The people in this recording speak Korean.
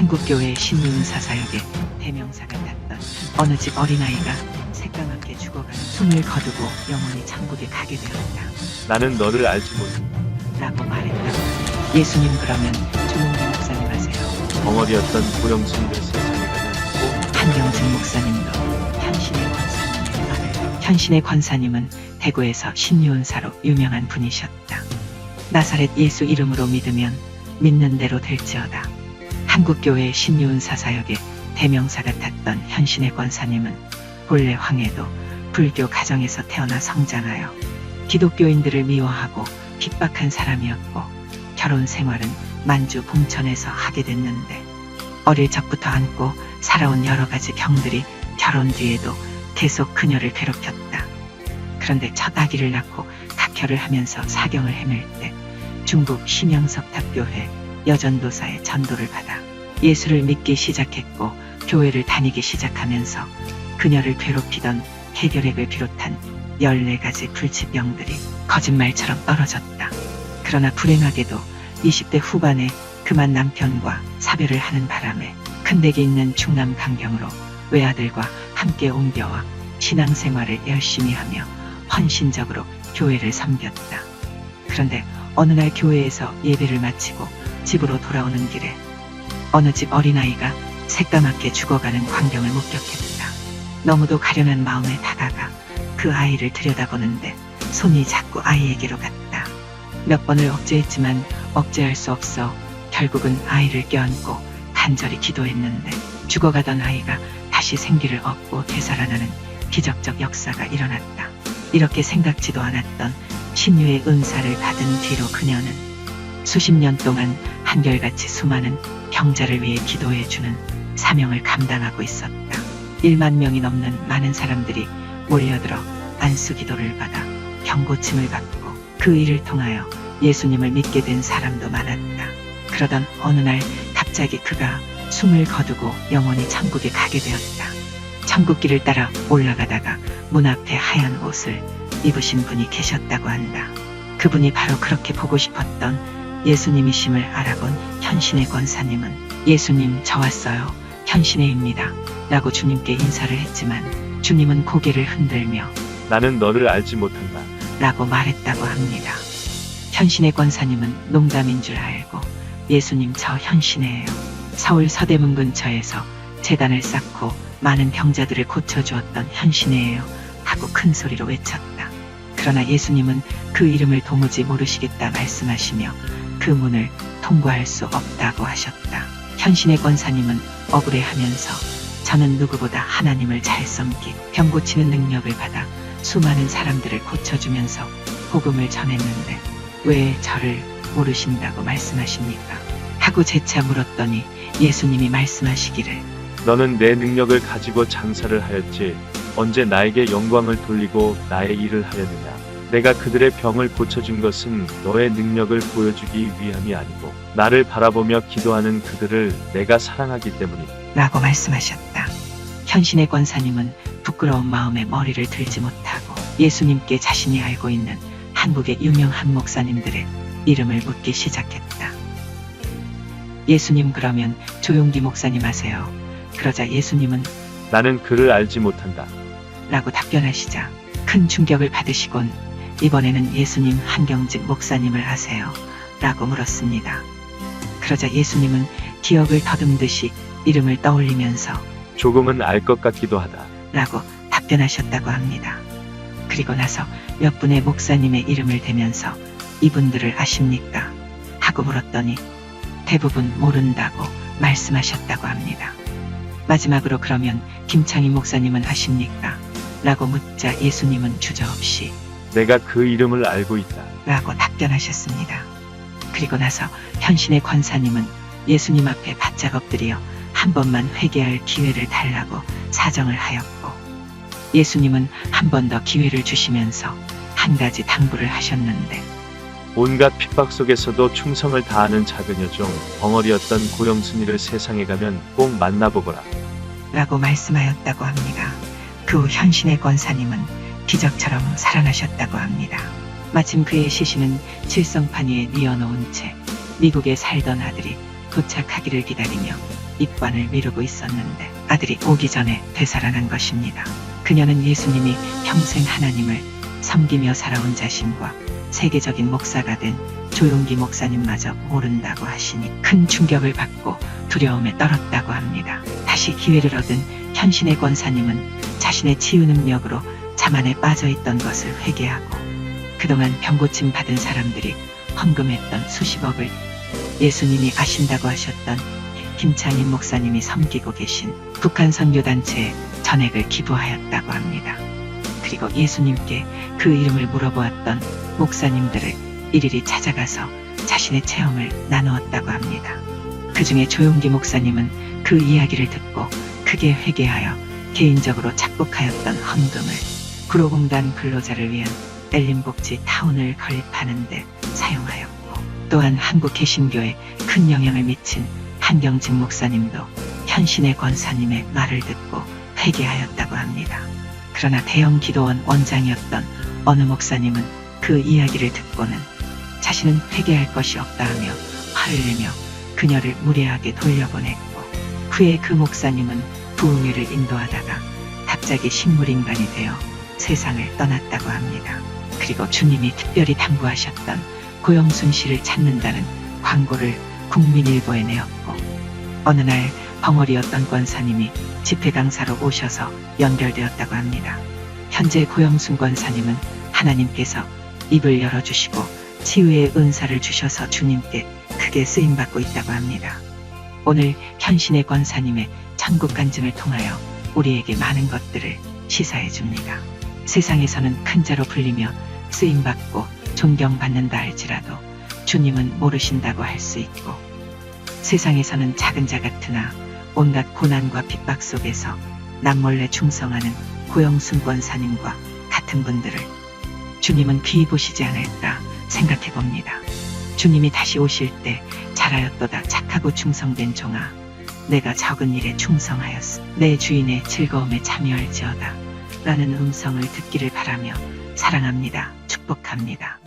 한국교회 신유은사 사역의 대명사가 탔던 어느 집 어린아이가 새까맣게 죽어가는 숨을 거두고 영원히 천국에 가게 되었다. 나는 너를 알지 못한다. 라고 말했다. 예수님 그러면 조용기 목사님 하세요. 벙어리였던 고령층들 세상에 가면 꼭 한경진 목사님도 현신의 권사님의 말을 현신의 권사님은 대구에서 신유은사로 유명한 분이셨다. 나사렛 예수 이름으로 믿으면 믿는 대로 될지어다. 한국교회 신유은사 사역의 대명사가 탔던 현신의 권사님은 본래 황해도 불교 가정에서 태어나 성장하여 기독교인들을 미워하고 핍박한 사람이었고 결혼 생활은 만주 봉천에서 하게 됐는데 어릴 적부터 안고 살아온 여러 가지 병들이 결혼 뒤에도 계속 그녀를 괴롭혔다. 그런데 첫 아기를 낳고 각혈을 하면서 사경을 헤맬 때 중국 심영석탑교회 여전도사의 전도를 받아 예수를 믿기 시작했고 교회를 다니기 시작하면서 그녀를 괴롭히던 해결액을 비롯한 14가지 불치병들이 거짓말처럼 떨어졌다. 그러나 불행하게도 20대 후반에 그만 남편과 사별을 하는 바람에 큰댁에 있는 충남 강경으로 외아들과 함께 옮겨와 신앙생활을 열심히 하며 헌신적으로 교회를 섬겼다. 그런데 어느 날 교회에서 예배를 마치고 집으로 돌아오는 길에 어느 집 어린아이가 새까맣게 죽어가는 광경을 목격했다. 너무도 가련한 마음에 다가가 그 아이를 들여다보는데 손이 자꾸 아이에게로 갔다. 몇 번을 억제했지만 억제할 수 없어 결국은 아이를 껴안고 간절히 기도했는데 죽어가던 아이가 다시 생기를 얻고 되살아나는 기적적 역사가 일어났다. 이렇게 생각지도 않았던 신유의 은사를 받은 뒤로 그녀는 수십 년 동안 한결같이 수많은 병자를 위해 기도해주는 사명을 감당하고 있었다. 1만 명이 넘는 많은 사람들이 몰려들어 안수 기도를 받아 병고침을 받고 그 일을 통하여 예수님을 믿게 된 사람도 많았다. 그러던 어느 날 갑자기 그가 숨을 거두고 영원히 천국에 가게 되었다. 천국길을 따라 올라가다가 문 앞에 하얀 옷을 입으신 분이 계셨다고 한다. 그분이 바로 그렇게 보고 싶었던 예수님이심을 알아본 현신의 권사님은 예수님 저 왔어요. 현신의입니다. 라고 주님께 인사를 했지만 주님은 고개를 흔들며 나는 너를 알지 못한다. 라고 말했다고 합니다. 현신의 권사님은 농담인 줄 알고 예수님 저 현신이에요. 서울 서대문 근처에서 재단을 쌓고 많은 병자들을 고쳐주었던 현신이에요. 하고 큰 소리로 외쳤다. 그러나 예수님은 그 이름을 도무지 모르시겠다 말씀하시며 그 문을 통과할 수 없다고 하셨다. 현신의 권사님은 억울해하면서 저는 누구보다 하나님을 잘 섬기고 병 고치는 능력을 받아 수많은 사람들을 고쳐주면서 복음을 전했는데 왜 저를 모르신다고 말씀하십니까? 하고 재차 물었더니 예수님이 말씀하시기를 너는 내 능력을 가지고 장사를 하였지 언제 나에게 영광을 돌리고 나의 일을 하였느냐. 내가 그들의 병을 고쳐준 것은 너의 능력을 보여주기 위함이 아니고 나를 바라보며 기도하는 그들을 내가 사랑하기 때문이다. 라고 말씀하셨다. 현신의 권사님은 부끄러운 마음에 머리를 들지 못하고 예수님께 자신이 알고 있는 한국의 유명한 목사님들의 이름을 묻기 시작했다. 예수님 그러면 조용기 목사님 하세요. 그러자 예수님은 나는 그를 알지 못한다. 라고 답변하시자 큰 충격을 받으시곤 이번에는 예수님 한경직 목사님을 아세요? 라고 물었습니다. 그러자 예수님은 기억을 더듬듯이 이름을 떠올리면서 조금은 알 것 같기도 하다. 라고 답변하셨다고 합니다. 그리고 나서 몇 분의 목사님의 이름을 대면서 이분들을 아십니까? 하고 물었더니 대부분 모른다고 말씀하셨다고 합니다. 마지막으로 그러면 김창희 목사님은 아십니까? 라고 묻자 예수님은 주저없이 내가 그 이름을 알고 있다. 라고 답변하셨습니다. 그리고 나서 현신의 권사님은 예수님 앞에 바짝 엎드려 한 번만 회개할 기회를 달라고 사정을 하였고 예수님은 한 번 더 기회를 주시면서 한 가지 당부를 하셨는데 온갖 핍박 속에서도 충성을 다하는 작은 여종 벙어리였던 고령순이를 세상에 가면 꼭 만나보거라. 라고 말씀하였다고 합니다. 그 후 현신의 권사님은 기적처럼 살아나셨다고 합니다. 마침 그의 시신은 칠성판 위에 뉘어놓은 채 미국에 살던 아들이 도착하기를 기다리며 입관을 미루고 있었는데 아들이 오기 전에 되살아난 것입니다. 그녀는 예수님이 평생 하나님을 섬기며 살아온 자신과 세계적인 목사가 된 조용기 목사님마저 모른다고 하시니 큰 충격을 받고 두려움에 떨었다고 합니다. 다시 기회를 얻은 현신의 권사님은 자신의 치유 능력으로 자만에 빠져있던 것을 회개하고 그동안 병고침 받은 사람들이 헌금했던 수십억을 예수님이 아신다고 하셨던 김창인 목사님이 섬기고 계신 북한 선교단체에 전액을 기부하였다고 합니다. 그리고 예수님께 그 이름을 물어보았던 목사님들을 일일이 찾아가서 자신의 체험을 나누었다고 합니다. 그 중에 조용기 목사님은 그 이야기를 듣고 크게 회개하여 개인적으로 착복하였던 헌금을 구로공단 근로자를 위한 엘림복지 타운을 건립하는 데 사용하였고 또한 한국 개신교에 큰 영향을 미친 한경직 목사님도 현신의 권사님의 말을 듣고 회개하였다고 합니다. 그러나 대형 기도원 원장이었던 어느 목사님은 그 이야기를 듣고는 자신은 회개할 것이 없다 하며 화를 내며 그녀를 무례하게 돌려보냈고 후에 그 목사님은 부흥회를 인도하다가 갑자기 식물인간이 되어 세상을 떠났다고 합니다. 그리고 주님이 특별히 당부하셨던 고영순 씨를 찾는다는 광고를 국민일보에 내었고 어느 날 벙어리였던 권사님이 집회 강사로 오셔서 연결되었다고 합니다. 현재 고영순 권사님은 하나님께서 입을 열어주시고 치유의 은사를 주셔서 주님께 크게 쓰임받고 있다고 합니다. 오늘 현신의 권사님의 천국 간증을 통하여 우리에게 많은 것들을 시사해 줍니다. 세상에서는 큰 자로 불리며 쓰임받고 존경받는다 할지라도 주님은 모르신다고 할 수 있고 세상에서는 작은 자 같으나 온갖 고난과 핍박 속에서 남몰래 충성하는 고영순 권사님과 같은 분들을 주님은 귀히 보시지 않을까 생각해 봅니다. 주님이 다시 오실 때 잘하였도다 착하고 충성된 종아 내가 적은 일에 충성하였으 내 주인의 즐거움에 참여할지어다 라는 음성을 듣기를 바라며 사랑합니다. 축복합니다.